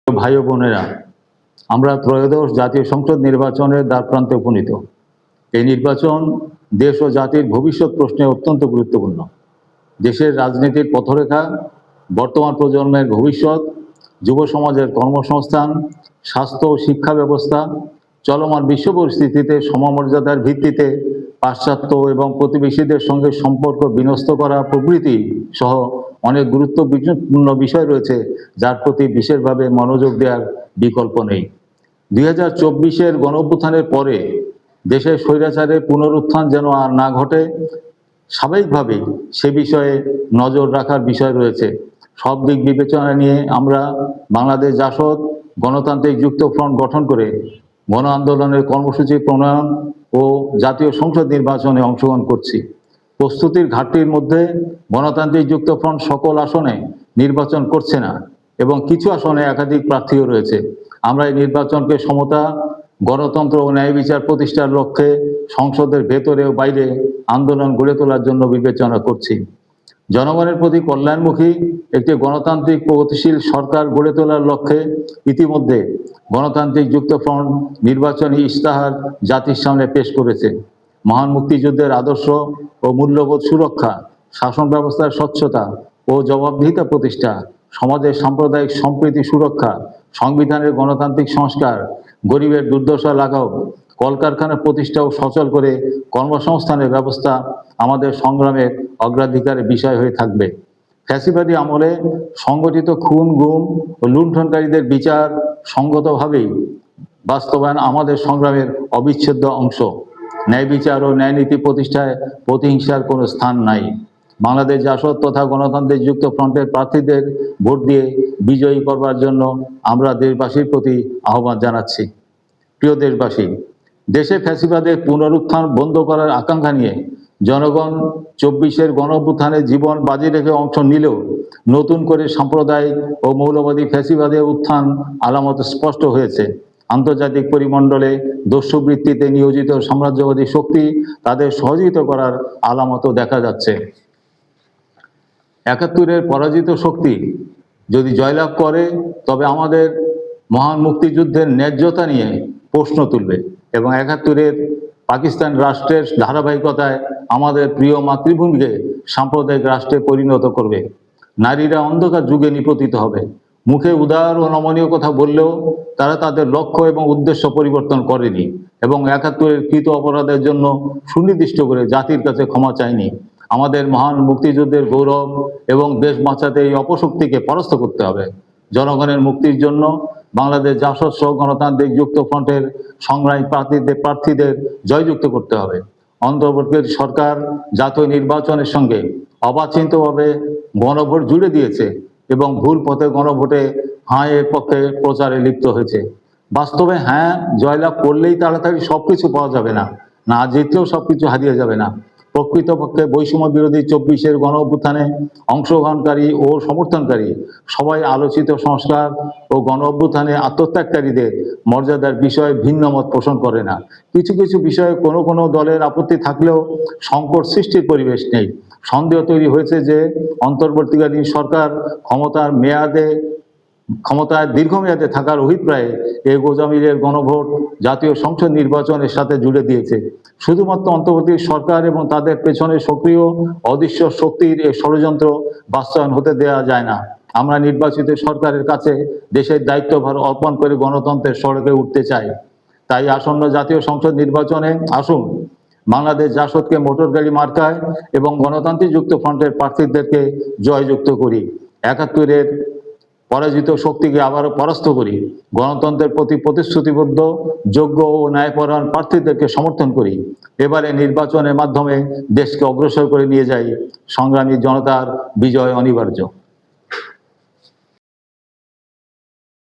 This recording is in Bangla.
ভাই ও বোনেরা, আমরা ত্রয়োদশ জাতীয় সংসদ নির্বাচনের দ্বারপ্রান্তে উপনীত। এই নির্বাচন দেশ ও জাতির ভবিষ্যৎ প্রশ্নে অত্যন্ত গুরুত্বপূর্ণ। দেশের রাজনীতির পথরেখা, বর্তমান প্রজন্মের ভবিষ্যৎ, যুব সমাজের কর্মসংস্থান, স্বাস্থ্য ও শিক্ষা ব্যবস্থা, চলমান বিশ্ব পরিস্থিতিতে সমমর্যাদার ভিত্তিতে পাশ্চাত্য এবং প্রতিবেশীদের সঙ্গে সম্পর্ক বিনষ্ট করা প্রভৃতি সহ অনেক গুরুত্বপূর্ণ বিষয় রয়েছে, যার প্রতি বিশেষভাবে মনোযোগ দেওয়ার বিকল্প নেই। 2024-এর গণঅভ্যুত্থানের পরে দেশের স্বৈরাচারের পুনরুত্থান যেন আর না ঘটে, স্বাভাবিকভাবেই সে বিষয়ে নজর রাখার বিষয় রয়েছে। সব দিক বিবেচনা নিয়ে আমরা বাংলাদেশ জাসদ গণতান্ত্রিক যুক্ত ফ্রন্ট গঠন করে গণ আন্দোলনের কর্মসূচি প্রণয়ন ও জাতীয় সংসদ নির্বাচনে অংশগ্রহণ করছি। প্রস্তুতির ঘাটতির মধ্যে গণতান্ত্রিক যুক্ত ফ্রন্ট সকল আসনে নির্বাচন করছে না এবং কিছু আসনে একাধিক প্রার্থীও রয়েছে। আমরা এই নির্বাচনকে সমতা, গণতন্ত্র ও ন্যায় বিচার প্রতিষ্ঠার লক্ষ্যে সংসদের ভেতরে ও বাইরে আন্দোলন গড়ে তোলার জন্য বিবেচনা করছি। জনগণের প্রতি কল্যাণমুখী একটি গণতান্ত্রিক প্রগতিশীল সরকার গড়ে তোলার লক্ষ্যে ইতিমধ্যে গণতান্ত্রিক যুক্ত ফ্রন্ট নির্বাচনী ইশতেহার জাতির সামনে পেশ করেছে। মহান মুক্তিযুদ্ধের আদর্শ ও মূল্যবোধ সুরক্ষা, শাসন ব্যবস্থার স্বচ্ছতা ও জবাবদিহিতা প্রতিষ্ঠা, সমাজের সাম্প্রদায়িক সম্প্রীতি সুরক্ষা, সংবিধানের গণতান্ত্রিক সংস্কার, গরিবের দুর্দশা লাঘব, কলকারখানা প্রতিষ্ঠা ও সচল করে কর্মসংস্থানের ব্যবস্থা আমাদের সংগ্রামের অগ্রাধিকারের বিষয় হয়ে থাকবে। ফ্যাসিবাদী আমলে সংগঠিত খুন, গুম ও লুণ্ঠনকারীদের বিচার সঙ্গতভাবেই বাস্তবায়ন আমাদের সংগ্রামের অবিচ্ছেদ্য অংশ। ন্যায় বিচার ও ন্যায় নীতি প্রতিষ্ঠায় প্রতিহিংসার কোনো স্থান নাই। বাংলাদেশ জাসদ তথা গণতান্ত্রিক যুক্ত ফ্রন্টের প্রার্থীদের ভোট দিয়ে বিজয়ী করবার জন্য আমরা দেশবাসীর প্রতি আহ্বান জানাচ্ছি। প্রিয় দেশবাসী, দেশে ফ্যাসিবাদের পুনরুত্থান বন্ধ করার আকাঙ্ক্ষা নিয়ে জনগণ 24-এর গণঅভ্যুত্থানে জীবন বাজি রেখে অংশ নিলেও নতুন করে সাম্প্রদায়িক ও মৌলবাদী ফ্যাসিবাদের উত্থান আলামত স্পষ্ট হয়েছে। আন্তর্জাতিক পরিমণ্ডলে দস্যুবৃত্তিতে নিয়োজিত সাম্রাজ্যবাদী শক্তি তাদের সহযোগিতা করার আলামতও দেখা যাচ্ছে। 71-এর পরাজিত শক্তি যদি জয়লাভ করে তবে আমাদের মহান মুক্তিযুদ্ধের ন্যায্যতা নিয়ে প্রশ্ন তুলবে এবং 71-এর পাকিস্তান রাষ্ট্রের ধারাবাহিকতায় আমাদের প্রিয় মাতৃভূমিকে সাম্প্রদায়িক রাষ্ট্রে পরিণত করবে। নারীরা অন্ধকার যুগে নিপতিত হবে। মুখে উদার ও নমনীয় কথা বললেও তারা তাদের লক্ষ্য এবং উদ্দেশ্য পরিবর্তন করেনি এবং 71-এর কৃত অপরাধের জন্য সুনির্দিষ্ট করে জাতির কাছে ক্ষমা চায়নি। আমাদের মহান মুক্তিযুদ্ধের গৌরব এবং দেশ বাঁচাতে এই অপশক্তিকে পরাস্ত করতে হবে। জনগণের মুক্তির জন্য বাংলাদেশ জাসদ সহ গণতান্ত্রিক যুক্ত ফ্রন্টের সংগ্রামী প্রার্থীদের জয়যুক্ত করতে হবে। অন্তর্বর্তী সরকার জাতীয় নির্বাচনের সঙ্গে অবাঞ্ছিতভাবে গণভোট জুড়ে দিয়েছে এবং ভুল পথে গণভোটে হ্যাঁ এর পক্ষে প্রচারে লিপ্ত হয়েছে। বাস্তবে হ্যাঁ জয়লাভ করলেই তাড়াতাড়ি সবকিছু পাওয়া যাবে না, না জিতলেও সবকিছু হারিয়ে যাবে না। প্রকৃতপক্ষে বৈষম্য বিরোধী 24-এর গণঅভ্যুত্থানে অংশগ্রহণকারী ও সমর্থনকারী সবাই আলোচিত সংস্কার ও গণঅভ্যুত্থানে আত্মত্যাগকারীদের মর্যাদার বিষয়ে ভিন্ন মত পোষণ করে না। কিছু কিছু বিষয়ে কোনো কোনো দলের আপত্তি থাকলেও সংকট সৃষ্টির পরিবেশ নেই। সন্দেহ তৈরি হয়েছে যে অন্তর্বর্তীকালীন সরকার ক্ষমতায় দীর্ঘমেয়াদে থাকার অভিপ্রায়ে এই গোজামিলের গণভোট জাতীয় সংসদ নির্বাচনের সাথে জুড়ে দিয়েছে। শুধুমাত্র অন্তর্বর্তী সরকার এবং তাদের পেছনে সক্রিয় অদৃশ্য শক্তির এই ষড়যন্ত্র বাস্তবায়ন হতে দেওয়া যায় না। আমরা নির্বাচিত সরকারের কাছে দেশের দায়িত্বভার অর্পণ করে গণতন্ত্রের সড়কে উঠতে চাই। তাই আসন্ন জাতীয় সংসদ নির্বাচনে আসুন বাংলাদেশ জাসদকে মোটর গাড়ি মার্কায় এবং গণতান্ত্রিক যুক্ত ফ্রন্টের প্রার্থীদেরকে জয়যুক্ত করি। 71-এর পরাজিত শক্তিকে আবারও পরাস্ত করি। গণতন্ত্রের প্রতি প্রতিশ্রুতিবদ্ধ, যোগ্য ও ন্যায়পরায়ণ প্রার্থীদেরকে সমর্থন করি। এবারে নির্বাচনের মাধ্যমে দেশকে অগ্রসর করে নিয়ে যাই। সংগ্রামী জনতার বিজয় অনিবার্য।